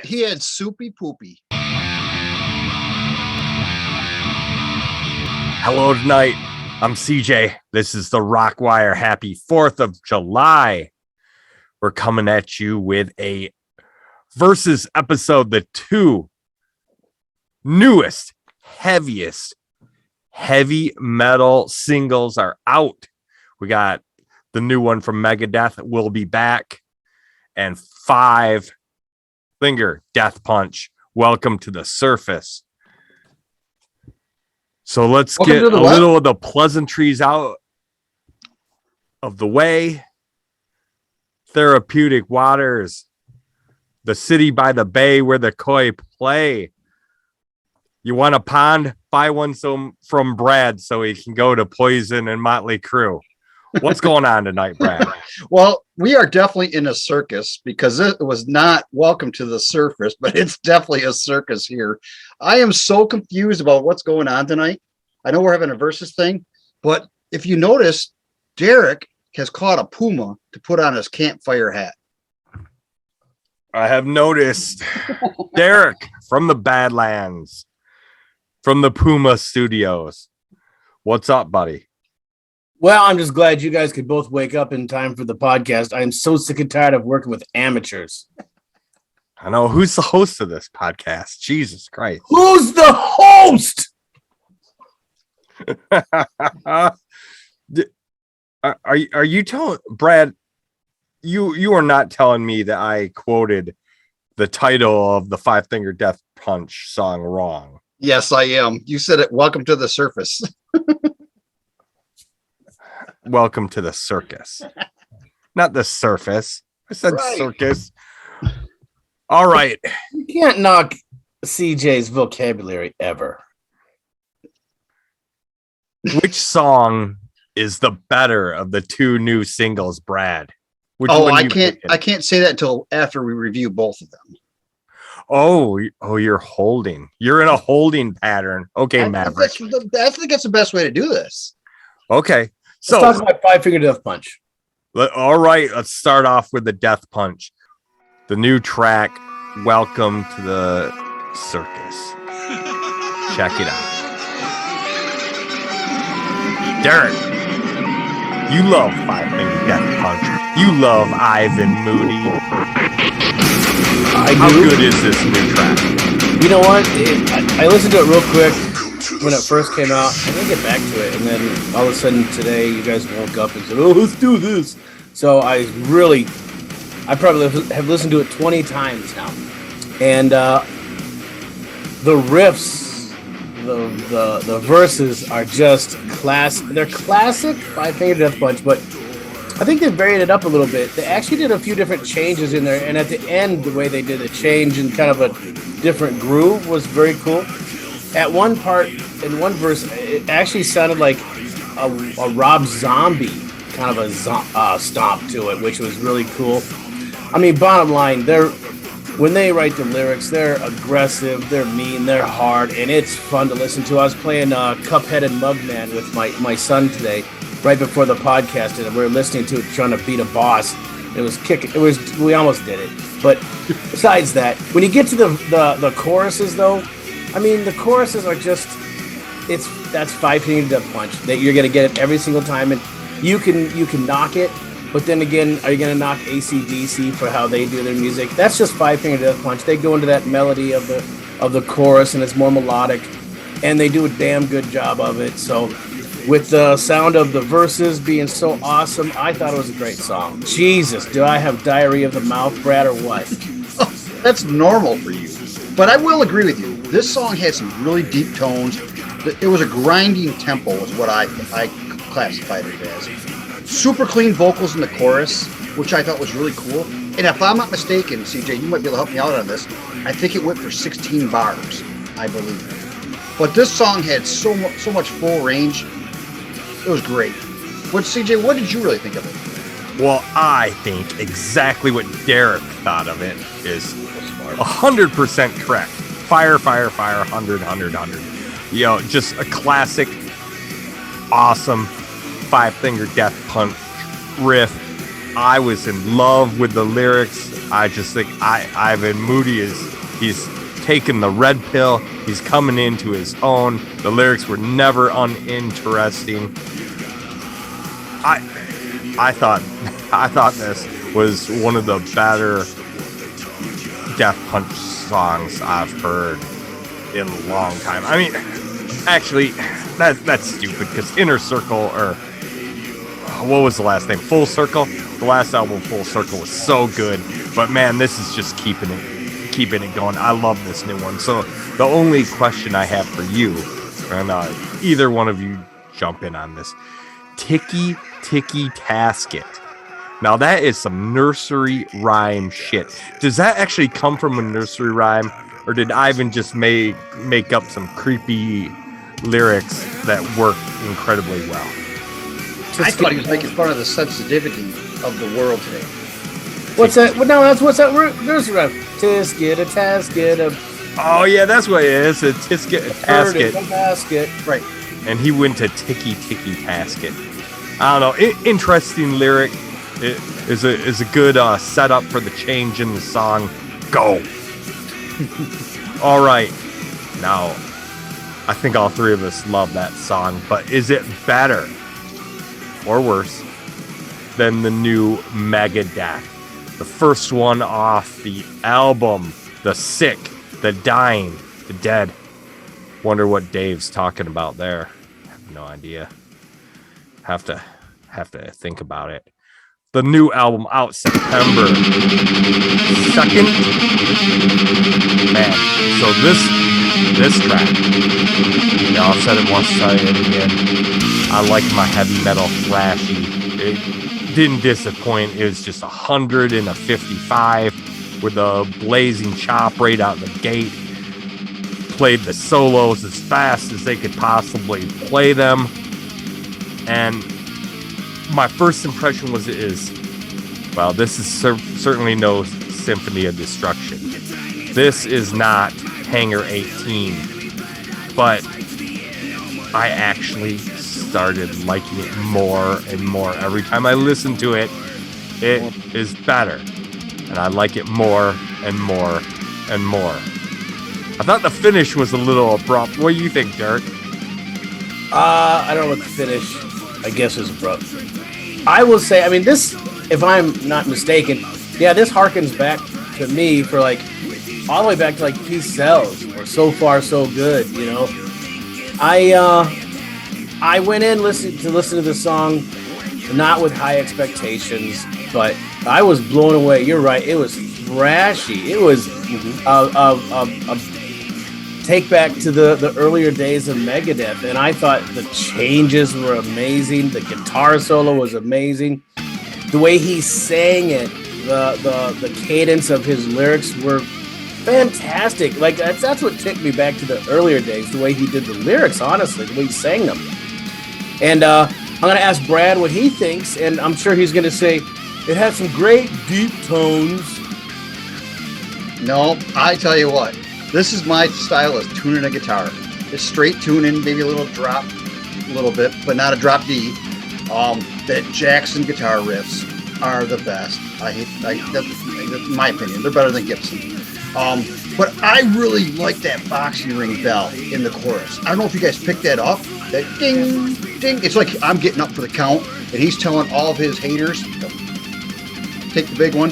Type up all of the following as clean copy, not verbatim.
He had soupy poopy. Hello tonight. I'm CJ. This is the RockWire. Happy 4th of July. We're coming at you with a versus episode. The two newest, heaviest heavy metal singles are out. We got the new one from Megadeth, Will Be Back, and 5 Finger Death Punch, Welcome to the Surface. So let's get a little of the pleasantries out of the way. Therapeutic waters, the city by the bay where the koi play. You want a pond? Buy one from Brad so he can go to Poison and Motley Crue. What's going on tonight, Brad? Well, we are definitely in a circus because it was not Welcome to the Surface, but it's definitely a circus here. I am so confused about what's going on tonight. I know we're having a versus thing, but if you notice, Derek has caught a puma to put on his campfire hat. I have noticed. Derek from the Badlands, from the Puma Studios. What's up, buddy? Well, I'm just glad you guys could both wake up in time for the podcast. I am so sick and tired of working with amateurs. I know. Who's the host of this podcast? Jesus Christ. Who's the host? Are you telling Brad? You are not telling me that I quoted the title of the 5 Finger Death Punch song wrong. Yes, I am. You said it. Welcome to the Surface. Welcome to the circus, not the surface. I said right. Circus. All right. You can't knock CJ's vocabulary ever. Which song is the better of the 2 new singles, Brad? I can't say that until after we review both of them. Oh, you're holding. You're in a holding pattern. Okay, Maverick. I think that's the best way to do this. Okay. So let's talk about 5 Finger Death Punch. All right, let's start off with the Death Punch. The new track, Welcome to the Circus. Check it out. Derek, you love 5 Finger Death Punch. You love Ivan Moody. How good is this new track? You know what? I listened to it real quick when it first came out. I didn't get back to it, and then all of a sudden today, you guys woke up and said, "Oh, let's do this." So I probably have listened to it 20 times now, and the riffs, the verses are just class. They're classic 5 Finger Death Punch, but I think they varied it up a little bit. They actually did a few different changes in there, and at the end, the way they did a change and kind of a different groove was very cool. At one part, in one verse, it actually sounded like a Rob Zombie kind of a stomp to it, which was really cool. I mean, bottom line, when they write the lyrics, they're aggressive, they're mean, they're hard, and it's fun to listen to. I was playing Cuphead and Mugman with my son today, right before the podcast, and we were listening to it, trying to beat a boss. It was kicking. We almost did it. But besides that, when you get to the choruses, though, I mean, the choruses are just, that's 5 Finger Death Punch. That you're going to get it every single time, and you can knock it, but then again, are you going to knock AC/DC for how they do their music? That's just 5 Finger Death Punch. They go into that melody of the chorus, and it's more melodic, and they do a damn good job of it. So with the sound of the verses being so awesome, I thought it was a great song. Jesus, do I have diarrhea of the mouth, Brad, or what? That's normal for you. But I will agree with you. This song had some really deep tones. It was a grinding tempo is what I classified it as. Super clean vocals in the chorus, which I thought was really cool. And if I'm not mistaken, CJ, you might be able to help me out on this. I think it went for 16 bars, I believe. But this song had so much full range. It was great. But CJ, what did you really think of it? Well, I think exactly what Derek thought of it is 100% correct. Fire, 100, 100. You know, just a classic, awesome 5 Finger Death Punch riff. I was in love with the lyrics. I just think Ivan Moody he's taken the red pill. He's coming into his own. The lyrics were never uninteresting. I thought this was one of the better Death Punch songs I've heard in a long time. I mean, actually, that's stupid because Inner Circle, or what was the last name? Full Circle. The last album, Full Circle, was so good. But man, this is just keeping it going. I love this new one. So the only question I have for you, and either one of you jump in on this, Ticky Ticky Tasket. Now that is some nursery rhyme shit. Does that actually come from a nursery rhyme, or did Ivan just make up some creepy lyrics that work incredibly well? I thought he was making fun of the sensitivity of the world today. What's that? Well, no, what's that nursery rhyme? Tisket, a tasket, a... Oh yeah, that's what it is. A tisket, a tasket. A basket. Right. And he went to Ticky Ticky Tasket. I don't know. Interesting lyric. It is a good setup for the change in the song. Go. All right. Now, I think all three of us love that song, but is it better or worse than the new Megadeth? The first one off the album, The Sick, The Dying, The Dead. Wonder what Dave's talking about there. I have no idea. Have to think about it. The new album out September 2nd. Man, so this track, yeah, I've said it once, say it again. I like my heavy metal flashy. It didn't disappoint. It was just 100 and a 55 with a blazing chop right out the gate. Played the solos as fast as they could possibly play them. And my first impression was this is certainly no Symphony of Destruction. This is not Hangar 18. But I actually started liking it more and more. Every time I listen to it, it is better. And I like it more and more and more. I thought the finish was a little abrupt. What do you think, Derek? I don't know what the finish, I guess, is abrupt. I will say, I mean, this, if I'm not mistaken, yeah, this harkens back to me for like, all the way back to like Peace Sells, or So Far So Good, you know. I went in listen to the song, not with high expectations, but I was blown away. You're right, it was thrashy. It was a take back to the earlier days of Megadeth, and I thought the changes were amazing. The guitar solo was amazing. The way he sang it, the cadence of his lyrics were fantastic. Like that's what took me back to the earlier days. The way he did the lyrics, honestly, the way he sang them. And I'm gonna ask Brad what he thinks, and I'm sure he's gonna say it had some great deep tones. No, I tell you what. This is my style of tuning a guitar. It's straight tuning, maybe a little drop, a little bit, but not a drop D. That Jackson guitar riffs are the best. That's my opinion. They're better than Gibson. But I really like that boxing ring bell in the chorus. I don't know if you guys picked that up. That ding, ding. It's like I'm getting up for the count, and he's telling all of his haters, take the big one.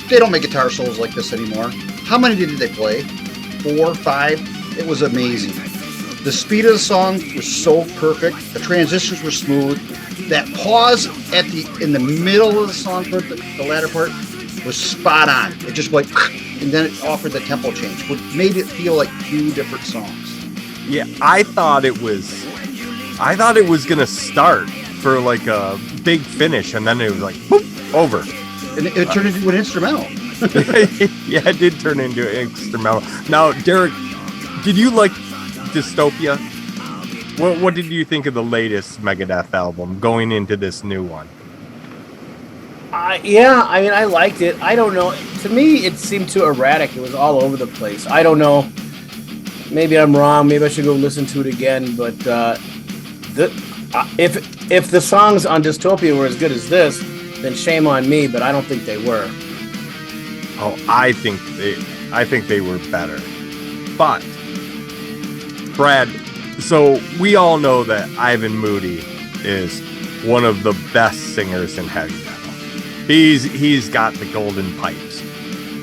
They don't make guitar solos like this anymore. How many did they play? 4, 5? It was amazing. The speed of the song was so perfect. The transitions were smooth. That pause in the middle of the song, for the latter part, was spot on. It just like, and then it offered the tempo change, which made it feel like two different songs. Yeah, I thought it was gonna start for like a big finish, and then it was like boop, over. And it turned into an instrumental. Yeah, it did turn into an instrumental. Now, Derek, did you like Dystopia? What did you think of the latest Megadeth album going into this new one? Yeah, I mean, I liked it. I don't know. To me, it seemed too erratic. It was all over the place. I don't know. Maybe I'm wrong. Maybe I should go listen to it again. But if the songs on Dystopia were as good as this, then shame on me. But I don't think they were. Oh, I think they were better. But Brad, so we all know that Ivan Moody is one of the best singers in heavy metal. He's got the golden pipes.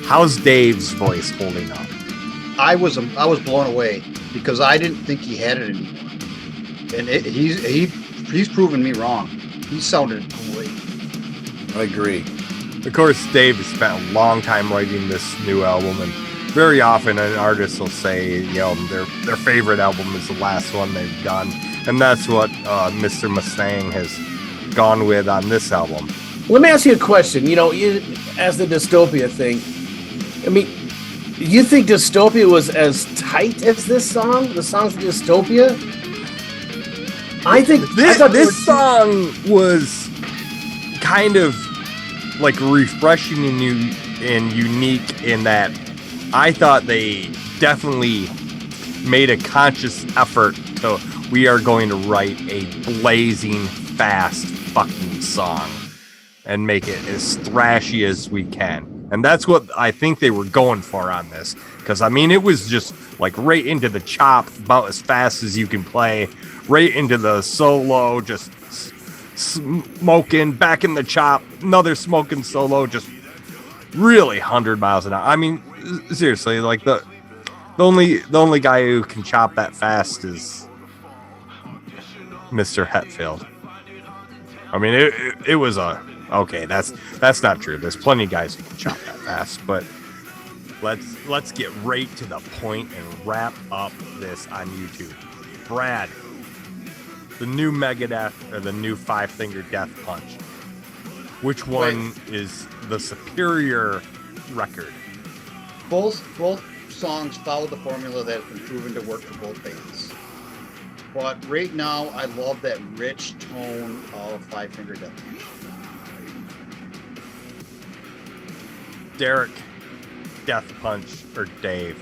How's Dave's voice holding up? I was blown away because I didn't think he had it anymore, and he's proven me wrong. He sounded great. I agree. Of course, Dave has spent a long time writing this new album, and very often an artist will say, their favorite album is the last one they've done, and that's what Mr. Mustang has gone with on this album. Let me ask you a question. As the Dystopia thing, I mean, you think Dystopia was as tight as this song? The songs of Dystopia? I thought this song was kind of like refreshing and unique in that I thought they definitely made a conscious effort to, we are going to write a blazing fast fucking song and make it as thrashy as we can. And that's what I think they were going for on this. Because, I mean, it was just like right into the chop, about as fast as you can play, right into the solo, just smoking, back in the chop, another smoking solo, just really 100 miles an hour. I mean, seriously, like the only guy who can chop that fast is Mr. Hetfield. I mean, it was okay. That's not true. There's plenty of guys who can chop that fast, but let's get right to the point and wrap up this on YouTube. Brad, the new Megadeth or the new Five Finger Death Punch, which one is the superior record? Both songs follow the formula that has been proven to work for both bands. But right now, I love that rich tone of Five Finger Death Punch. Derek, Death Punch, or Dave?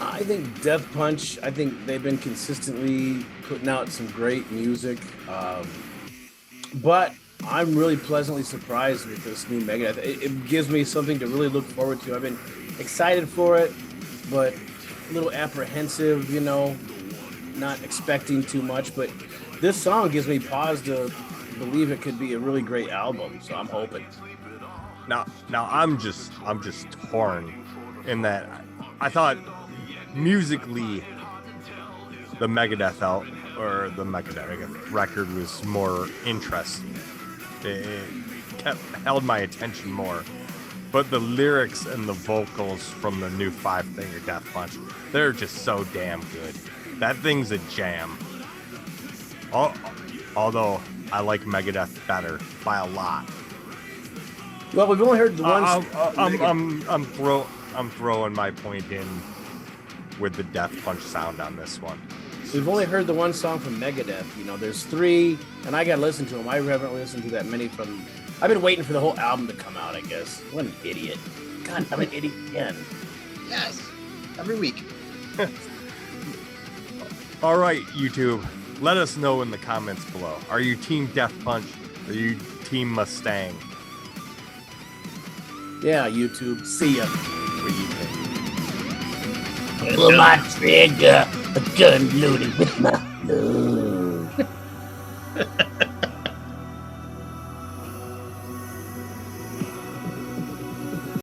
I think Death Punch, I think they've been consistently putting out some great music. But I'm really pleasantly surprised with this new Megadeth. It gives me something to really look forward to. I've been excited for it, but a little apprehensive, not expecting too much. But this song gives me pause to believe it could be a really great album, so I'm hoping. Now I'm just torn in that I thought musically the Megadeth record was more interesting. It held my attention more. But the lyrics and the vocals from the new Five Finger Death Punch, they're just so damn good. That thing's a jam. Although I like Megadeth better by a lot. Well, we've only heard the one. I'm throwing my point in with the Death Punch sound on this one. We've only heard the one song from Megadeth. There's three, and I got to listen to them. I haven't listened to that many from. I've been waiting for the whole album to come out, I guess. What an idiot. God, I'm an idiot again. Yes, every week. All right, YouTube. Let us know in the comments below. Are you Team Death Punch? Or are you Team Mustang? Yeah, YouTube. See ya. What do you think? Pull my trigger, a gun loaded with my love.